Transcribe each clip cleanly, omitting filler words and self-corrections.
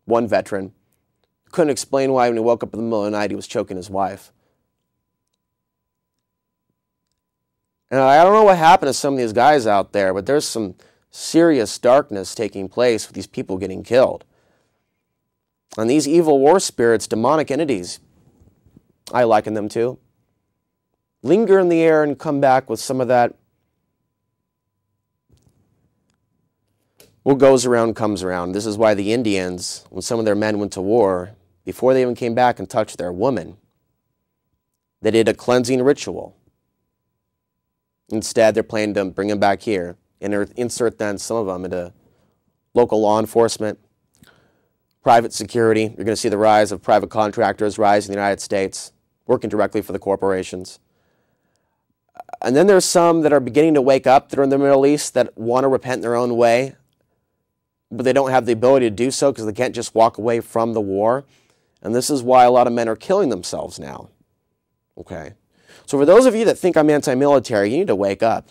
one veteran. Couldn't explain why when he woke up in the middle of the night he was choking his wife. And I don't know what happened to some of these guys out there, but there's some serious darkness taking place with these people getting killed. And these evil war spirits, demonic entities, I liken them to, linger in the air and come back with some of that, what goes around comes around. This is why the Indians, when some of their men went to war, before they even came back and touched their woman, they did a cleansing ritual. Instead, they're planning to bring them back here and insert then some of them into local law enforcement, private security. You're going to see the rise of private contractors rise in the United States, working directly for the corporations. And then there's some that are beginning to wake up that are in the Middle East that want to repent in their own way, but they don't have the ability to do so because they can't just walk away from the war. And this is why a lot of men are killing themselves now. Okay? So for those of you that think I'm anti-military, you need to wake up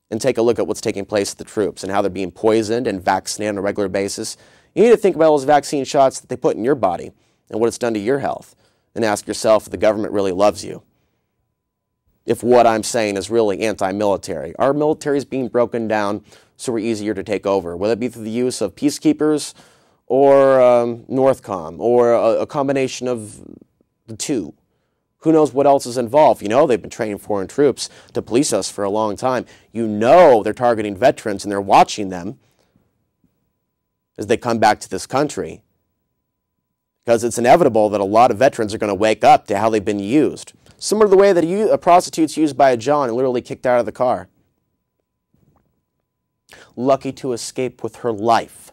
and take a look at what's taking place with the troops and how they're being poisoned and vaccinated on a regular basis. You need to think about those vaccine shots that they put in your body and what it's done to your health, and ask yourself if the government really loves you. If what I'm saying is really anti-military. Our military is being broken down so we're easier to take over, whether it be through the use of peacekeepers or Northcom or a combination of the two. Who knows what else is involved? You know they've been training foreign troops to police us for a long time. You know they're targeting veterans and they're watching them as they come back to this country. Because it's inevitable that a lot of veterans are going to wake up to how they've been used. Similar to the way that a prostitute's used by a John and literally kicked out of the car. Lucky to escape with her life.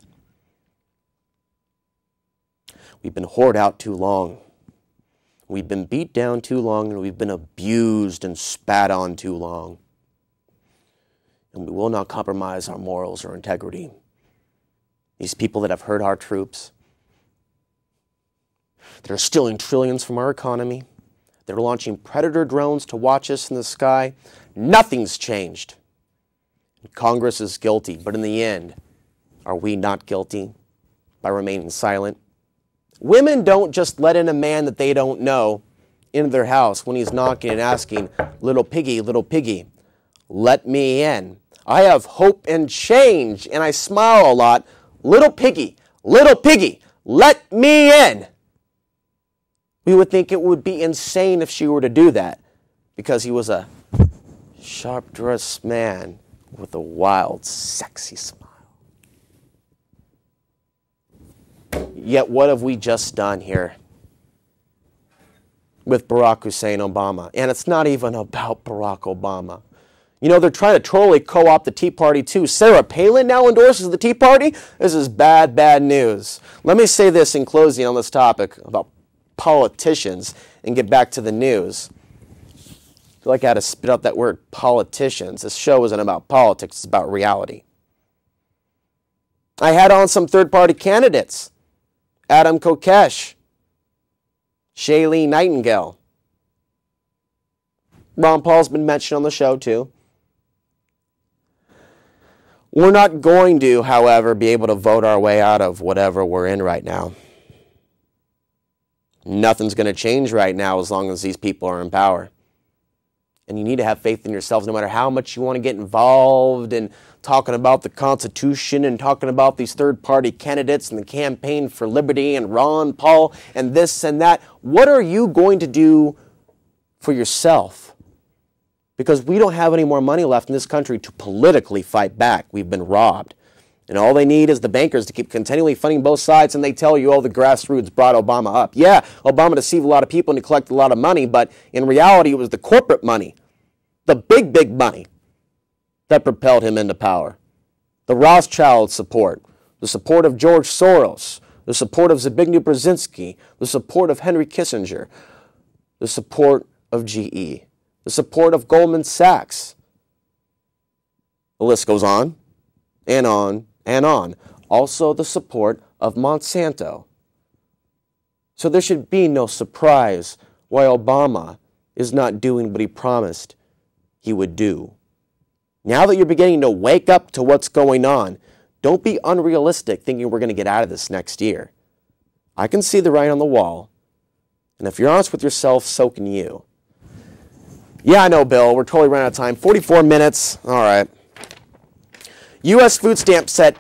We've been whored out too long. We've been beat down too long, and we've been abused and spat on too long. And we will not compromise our morals or integrity. These people that have hurt our troops, that are stealing trillions from our economy, that are launching predator drones to watch us in the sky, nothing's changed. Congress is guilty, but in the end, are we not guilty by remaining silent? Women don't just let in a man that they don't know into their house when he's knocking and asking, little piggy, let me in. I have hope and change, and I smile a lot. Little piggy, let me in. We would think it would be insane if she were to do that because he was a sharp-dressed man with a wild, sexy smile. Yet what have we just done here with Barack Hussein Obama? And it's not even about Barack Obama. You know, they're trying to totally co-opt the Tea Party too. Sarah Palin now endorses the Tea Party? This is bad, bad news. Let me say this in closing on this topic about politicians and get back to the news. I feel like I had to spit out that word, politicians. This show isn't about politics, it's about reality. I had on some third-party candidates. Adam Kokesh, Shaylee Nightingale. Ron Paul's been mentioned on the show too. We're not going to, however, be able to vote our way out of whatever we're in right now. Nothing's going to change right now as long as these people are in power. And you need to have faith in yourselves no matter how much you want to get involved in talking about the Constitution and talking about these third-party candidates and the campaign for liberty and Ron Paul and this and that. What are you going to do for yourself? Because we don't have any more money left in this country to politically fight back. We've been robbed. And all they need is the bankers to keep continually funding both sides, and they tell you, oh, the grassroots brought Obama up. Yeah, Obama deceived a lot of people and he collected a lot of money, but in reality it was the corporate money, the big, big money that propelled him into power. The Rothschild support, the support of George Soros, the support of Zbigniew Brzezinski, the support of Henry Kissinger, the support of GE, the support of Goldman Sachs. The list goes on and on and on. Also the support of Monsanto. So there should be no surprise why Obama is not doing what he promised he would do. Now that you're beginning to wake up to what's going on, Don't be unrealistic thinking we're going to get out of this next year. I can see the writing on the wall. And if you're honest with yourself, so can you. Yeah, I know, Bill. We're totally running out of time. 44 minutes. All right. U.S. food stamps set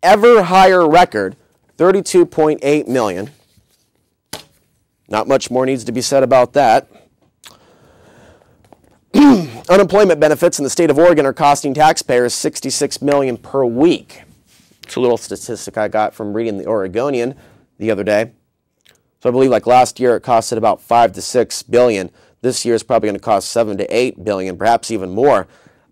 ever higher record, 32.8 million. Not much more needs to be said about that. Unemployment benefits in the state of Oregon are costing taxpayers $66 million per week. It's a little statistic I got from reading the Oregonian the other day. So I believe like last year it costed about $5 to $6 billion. This year is probably going to cost $7 to $8 billion, perhaps even more.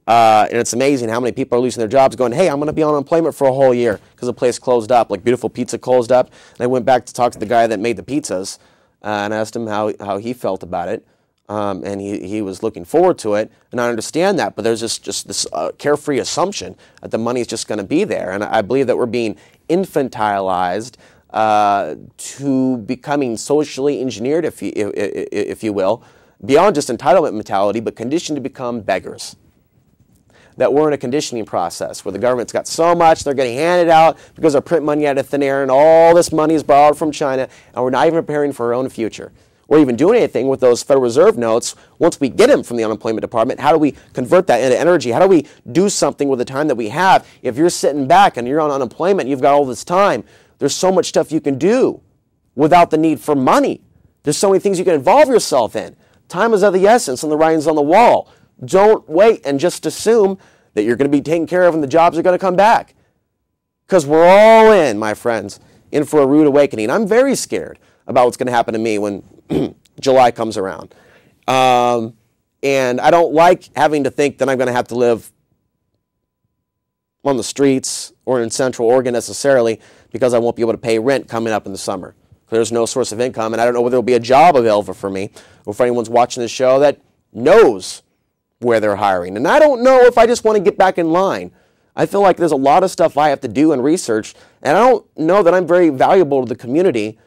And it's amazing how many people are losing their jobs going, hey, I'm going to be on unemployment for a whole year because the place closed up, like Beautiful Pizza closed up. And I went back to talk to the guy that made the pizzas and asked him how he felt about it. And he was looking forward to it. And I understand that, but there's just this carefree assumption that the money is just going to be there. And I believe that we're being infantilized to becoming socially engineered, if you will, beyond just entitlement mentality, but conditioned to become beggars. That we're in a conditioning process where the government's got so much, they're getting handed out because they're printing money out of thin air, and all this money is borrowed from China, and we're not even preparing for our own future. Or even doing anything with those Federal Reserve notes. Once we get them from the unemployment department, how do we convert that into energy? How do we do something with the time that we have? If you're sitting back and you're on unemployment, you've got all this time, there's so much stuff you can do without the need for money. There's so many things you can involve yourself in. Time is of the essence and the writing's on the wall. Don't wait and just assume that you're going to be taken care of and the jobs are going to come back. Because we're all in, my friends, in for a rude awakening. I'm very scared about what's going to happen to me when July comes around. And I don't like having to think that I'm going to have to live on the streets or in Central Oregon necessarily because I won't be able to pay rent coming up in the summer. There's no source of income, and I don't know whether there will be a job available for me or for anyone's watching this show that knows where they're hiring. And I don't know if I just want to get back in line. I feel like there's a lot of stuff I have to do and research, and I don't know that I'm very valuable to the community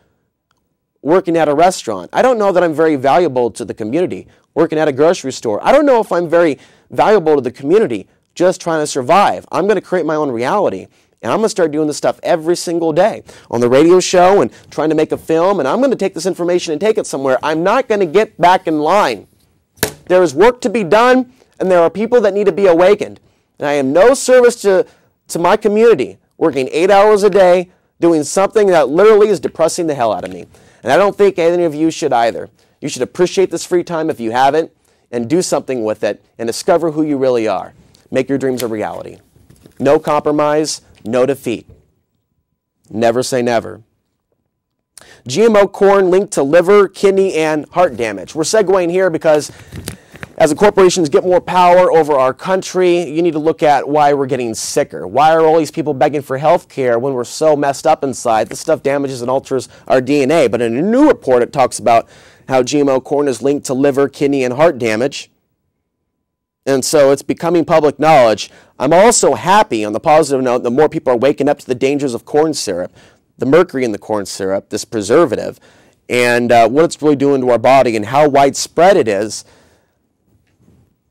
working at a restaurant. I don't know that I'm very valuable to the community working at a grocery store. I don't know if I'm very valuable to the community just trying to survive. I'm going to create my own reality, and I'm going to start doing this stuff every single day on the radio show and trying to make a film, and I'm going to take this information and take it somewhere. I'm not going to get back in line. There is work to be done, and there are people that need to be awakened. And I am no service to my community working 8 hours a day doing something that literally is depressing the hell out of me. And I don't think any of you should either. You should appreciate this free time if you haven't and do something with it and discover who you really are. Make your dreams a reality. No compromise, no defeat. Never say never. GMO corn linked to liver, kidney, and heart damage. We're segueing here because as the corporations get more power over our country, you need to look at why we're getting sicker. Why are all these people begging for health care when we're so messed up inside? This stuff damages and alters our DNA. But in a new report, it talks about how GMO corn is linked to liver, kidney, and heart damage. And so it's becoming public knowledge. I'm also happy, on the positive note, that more people are waking up to the dangers of corn syrup, the mercury in the corn syrup, this preservative, and what it's really doing to our body and how widespread it is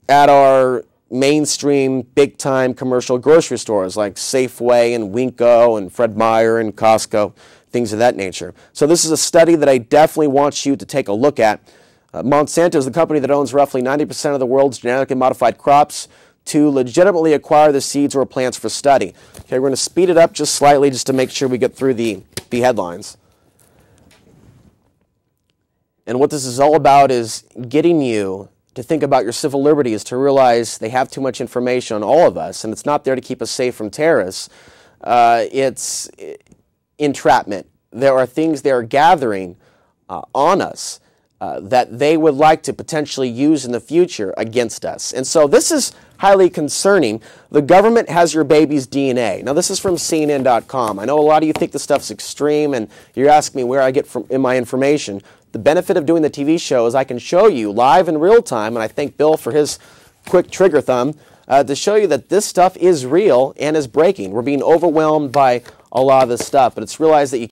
at our mainstream, big-time commercial grocery stores like Safeway and Winco and Fred Meyer and Costco, things of that nature. So this is a study that I definitely want you to take a look at. Monsanto is the company that owns roughly 90% of the world's genetically modified crops to legitimately acquire the seeds or plants for study. Okay, we're going to speed it up just slightly just to make sure we get through the headlines. And what this is all about is getting you to think about your civil liberties, to realize they have too much information on all of us, and it's not there to keep us safe from terrorists. It's entrapment. There are things they are gathering on us that they would like to potentially use in the future against us. And so this is highly concerning. The government has your baby's DNA. Now, this is from CNN.com. I know a lot of you think this stuff's extreme, and you're asking me where I get in my information. The benefit of doing the TV show is I can show you live in real time, and I thank Bill for his quick trigger thumb, to show you that this stuff is real and is breaking. We're being overwhelmed by a lot of this stuff, but it's realized that you